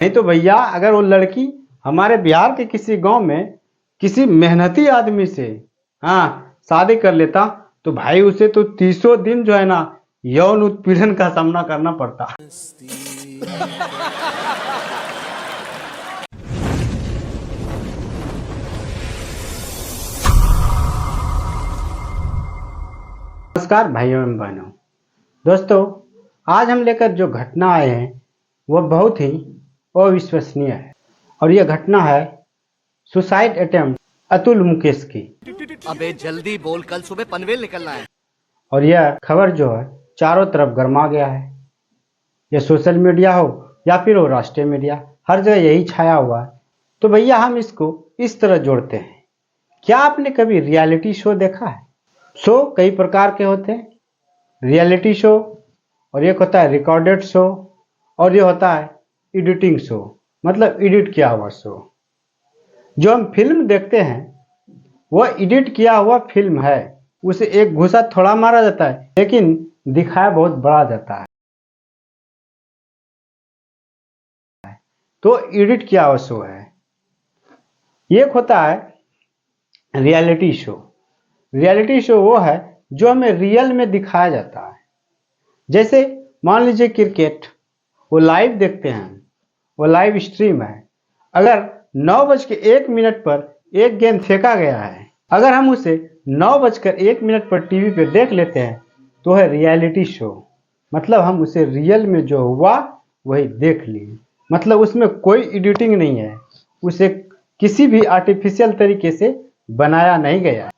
नहीं तो भैया अगर वो लड़की हमारे बिहार के किसी गांव में किसी मेहनती आदमी से शादी कर लेता तो भाई उसे तो 30 दिन जो है ना यौन उत्पीड़न का सामना करना पड़ता। नमस्कार भाइयों एवं बहनों, दोस्तों आज हम लेकर जो घटना आए हैं वह बहुत ही अविश्वसनीय है और यह घटना है सुसाइड अटेम्प्ट अतुल मुकेश की। अबे जल्दी बोल, कल सुबह पनवेल निकलना है। और यह खबर जो है चारों तरफ गर्मा गया है। यह सोशल मीडिया हो या फिर हो राष्ट्रीय मीडिया, हर जगह यही छाया हुआ है। तो भैया हम इसको इस तरह जोड़ते हैं, क्या आपने कभी रियलिटी शो देखा है? शो कई प्रकार के होते हैं, रियलिटी शो, और एक होता है रिकॉर्डेड शो, और ये होता है एडिटिंग शो, मतलब एडिट किया हुआ शो। जो हम फिल्म देखते हैं वह एडिट किया हुआ फिल्म है, उसे एक घूसा थोड़ा मारा जाता है लेकिन दिखाया बहुत बड़ा जाता है, तो एडिट किया हुआ शो है। एक होता है रियलिटी शो। रियलिटी शो वो है जो हमें रियल में दिखाया जाता है। जैसे मान लीजिए क्रिकेट, वो लाइव देखते हैं, वो लाइव स्ट्रीम है। अगर 9:01 पर एक गेंद फेंका गया है, अगर हम उसे 9:01 पर टीवी पे देख लेते हैं तो है रियलिटी शो, मतलब हम उसे रियल में जो हुआ वही देख लिए, मतलब उसमें कोई एडिटिंग नहीं है, उसे किसी भी आर्टिफिशियल तरीके से बनाया नहीं गया।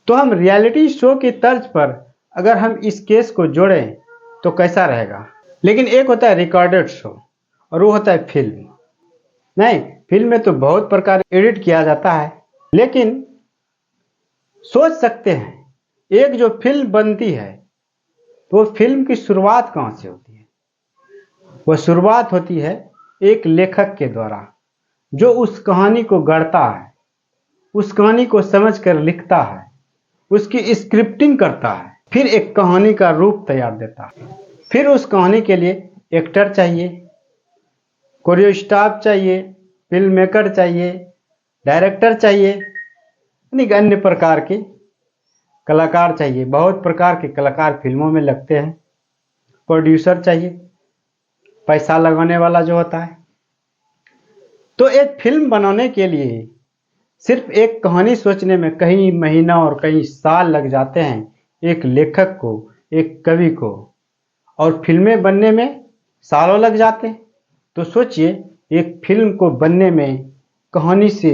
तो हम रियलिटी शो की तर्ज पर अगर हम इस केस को जोड़ें तो कैसा रहेगा। लेकिन एक होता है रिकॉर्डेड शो और वो होता है फिल्म। नहीं, फिल्म में तो बहुत प्रकार एडिट किया जाता है, लेकिन सोच सकते हैं एक जो फिल्म बनती है तो वो फिल्म की शुरुआत कहाँ से होती है? वह शुरुआत होती है एक लेखक के द्वारा, जो उस कहानी को गढ़ता है, उस कहानी को समझकर लिखता है, उसकी स्क्रिप्टिंग करता है, फिर एक कहानी का रूप तैयार देता है। फिर उस कहानी के लिए एक्टर चाहिए, कोरियो स्टाफ चाहिए, फिल्म मेकर चाहिए, डायरेक्टर चाहिए, यानी अन्य प्रकार के कलाकार चाहिए। बहुत प्रकार के कलाकार फिल्मों में लगते हैं। प्रोड्यूसर चाहिए, पैसा लगाने वाला जो होता है। तो एक फिल्म बनाने के लिए सिर्फ एक कहानी सोचने में कई महीना और कई साल लग जाते हैं एक लेखक को, एक कवि को, और फिल्में बनने में सालों लग जाते हैं। तो सोचिए एक फिल्म को बनने में कहानी से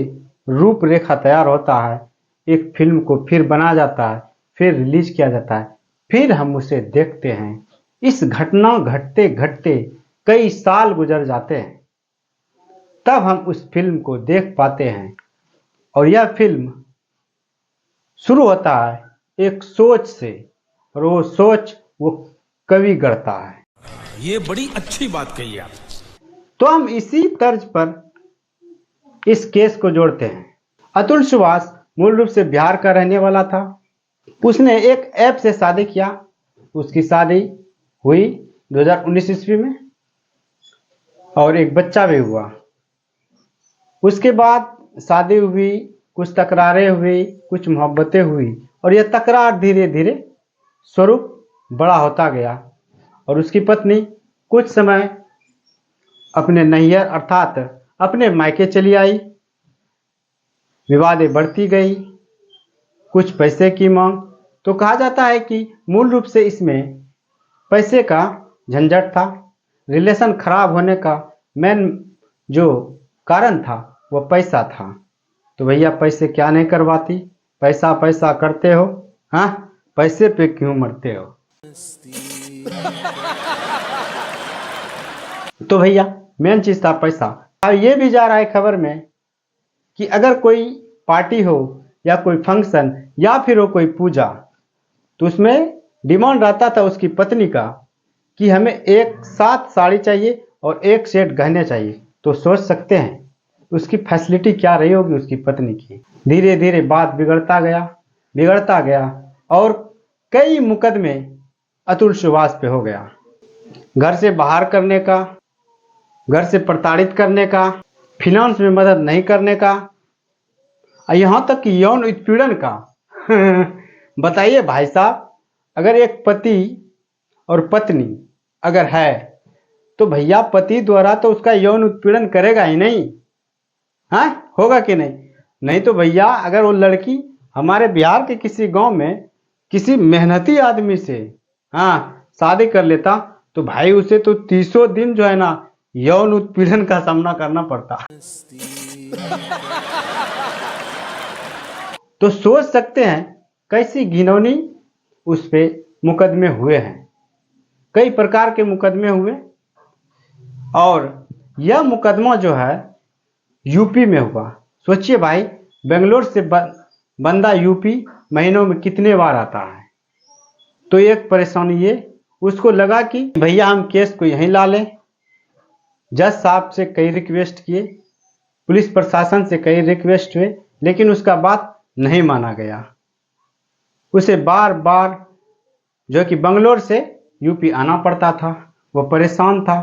रूपरेखा तैयार होता है, एक फिल्म को फिर बनाया जाता है, फिर रिलीज किया जाता है, फिर हम उसे देखते हैं। इस घटना घटते घटते कई साल गुजर जाते हैं, तब हम उस फिल्म को देख पाते हैं। और यह फिल्म शुरू होता है एक सोच से, और वो सोच वो कवि गढ़ता है। ये बड़ी अच्छी बात कही आप। तो हम इसी तर्ज पर इस केस को जोड़ते हैं। अतुल सुभाष मूल रूप से बिहार का रहने वाला था। उसने एक ऐप से शादी किया, उसकी शादी हुई 2019 ईस्वी में और एक बच्चा भी हुआ। उसके बाद शादी हुई, कुछ तकरारें हुई, कुछ मोहब्बतें हुई, और यह तकरार धीरे धीरे स्वरूप बड़ा होता गया। और उसकी पत्नी कुछ समय अपने नैहर अर्थात अपने मायके चली आई। विवादें बढ़ती गई, कुछ पैसे की मांग। तो कहा जाता है कि मूल रूप से इसमें पैसे का झंझट था। रिलेशन खराब होने का मेन जो कारण था वह पैसा था। तो भैया पैसे क्या नहीं करवाती, पैसा पैसा करते हो, हाँ पैसे पे क्यों मरते हो। तो भैया मेन चीज था पैसा। और ये भी जा रहा है खबर में कि अगर कोई पार्टी हो या कोई फंक्शन या फिर हो कोई पूजा, तो उसमें डिमांड रहता था उसकी पत्नी का कि हमें एक साथ साड़ी चाहिए और एक सेट गहने चाहिए। तो सोच सकते हैं उसकी फैसिलिटी क्या रही होगी उसकी पत्नी की। धीरे धीरे बात बिगड़ता गया और कई मुकदमे अतुल सुभाष पे हो गया। घर से बाहर करने का, घर से प्रताड़ित करने का, फिनांस में मदद नहीं करने का, और यहाँ तक कि यौन उत्पीड़न का। बताइए भाई साहब, अगर एक पति और पत्नी अगर है तो भैया पति द्वारा तो उसका यौन उत्पीड़न करेगा ही नहीं, हाँ होगा कि नहीं? नहीं तो भैया अगर वो लड़की हमारे बिहार के किसी गांव में किसी मेहनती आदमी से हाँ शादी कर लेता तो भाई उसे तो 30 दिन जो है ना यौन उत्पीड़न का सामना करना पड़ता। तो सोच सकते हैं कैसी घिनौनी उस पे मुकदमे हुए हैं, कई प्रकार के मुकदमे हुए। और यह मुकदमा जो है यूपी में हुआ। सोचिए भाई, बेंगलोर से बंदा यूपी महीनों में कितने बार आता है। तो एक परेशानी ये उसको लगा कि भैया हम केस को यहीं ला लें। जज साहब से कई रिक्वेस्ट किए, पुलिस प्रशासन से कई रिक्वेस्ट हुए, लेकिन उसका बात नहीं माना गया। उसे बार बार जो कि बेंगलोर से यूपी आना पड़ता था। वो परेशान था।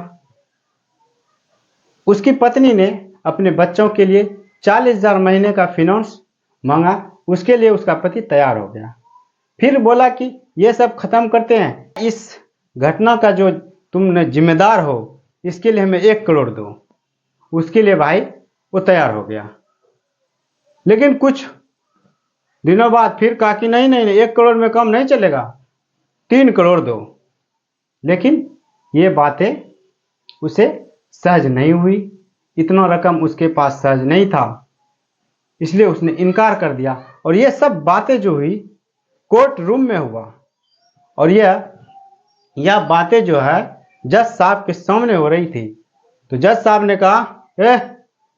उसकी पत्नी ने अपने बच्चों के लिए 40,000 महीने का फिनांस मांगा। उसके लिए उसका पति तैयार हो गया। फिर बोला कि ये सब खत्म करते हैं, इस घटना का जो तुमने जिम्मेदार हो इसके लिए हमें 1 करोड़ दो। उसके लिए भाई वो तैयार हो गया। लेकिन कुछ दिनों बाद फिर कहा कि नहीं नहीं 1 करोड़ में कम नहीं चलेगा, 3 करोड़ दो। लेकिन ये बातें उसे सहज नहीं हुई, इतना रकम उसके पास सहज नहीं था, इसलिए उसने इनकार कर दिया। और ये सब बातें जो हुई कोर्ट रूम में हुआ। और यह बातें जो है जज साहब के सामने हो रही थी। तो जज साहब ने कहा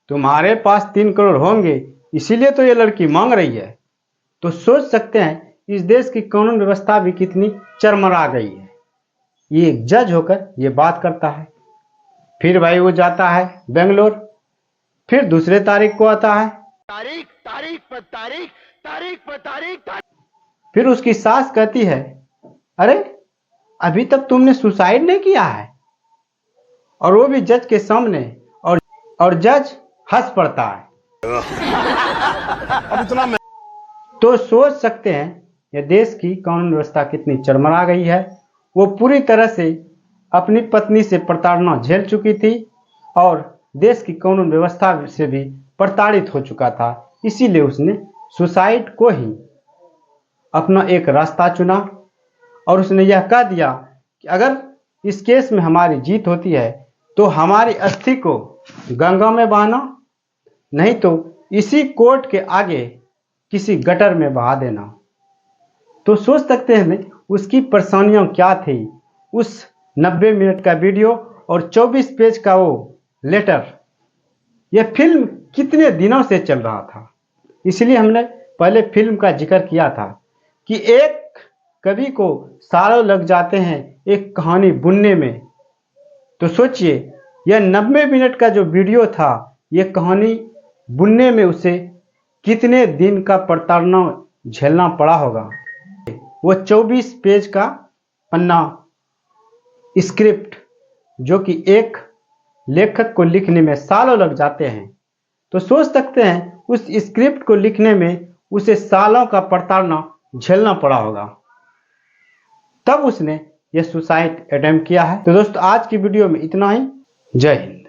तुम्हारे पास 3 करोड़ होंगे, इसीलिए तो ये लड़की मांग रही है। तो सोच सकते हैं इस देश की कानून व्यवस्था भी कितनी चरमरा गई है। ये एक जज होकर ये बात करता है। फिर भाई वो जाता है बेंगलोर, फिर दूसरे तारीख को आता है। तारीख। फिर उसकी सास कहती है अरे अभी तक तुमने सुसाइड नहीं किया है, और वो भी जज के सामने। और जज हंस पड़ता है। तो सोच सकते हैं यह देश की कानून व्यवस्था कितनी चरमरा गई है। वो पूरी तरह से अपनी पत्नी से प्रताड़ना झेल चुकी थी और देश की कानून व्यवस्था से भी प्रताड़ित हो चुका था। इसीलिए उसने सुसाइड को ही अपना एक रास्ता चुना। और उसने यह कह दिया कि अगर इस केस में हमारी जीत होती है तो हमारी अस्थि को गंगा में बहाना, नहीं तो इसी कोर्ट के आगे किसी गटर में बहा देना। तो सोच सकते हैं उसकी परेशानियां क्या थी। उस 90 मिनट का वीडियो और 24 पेज का वो लेटर, यह फिल्म कितने दिनों से चल रहा था। इसलिए हमने पहले फिल्म का जिक्र किया था कि एक कवि को सालों लग जाते हैं एक कहानी बुनने में। तो सोचिए यह 90 मिनट का जो वीडियो था, यह कहानी बुनने में उसे कितने दिन का प्रताड़ना झेलना पड़ा होगा। वो 24 पेज का पन्ना स्क्रिप्ट जो कि एक लेखक को लिखने में सालों लग जाते हैं। तो सोच सकते हैं उस स्क्रिप्ट को लिखने में उसे सालों का प्रताड़ना झेलना पड़ा होगा, तब उसने यह सुसाइड अटेम्प्ट किया है। तो दोस्तों आज की वीडियो में इतना ही। जय हिंद।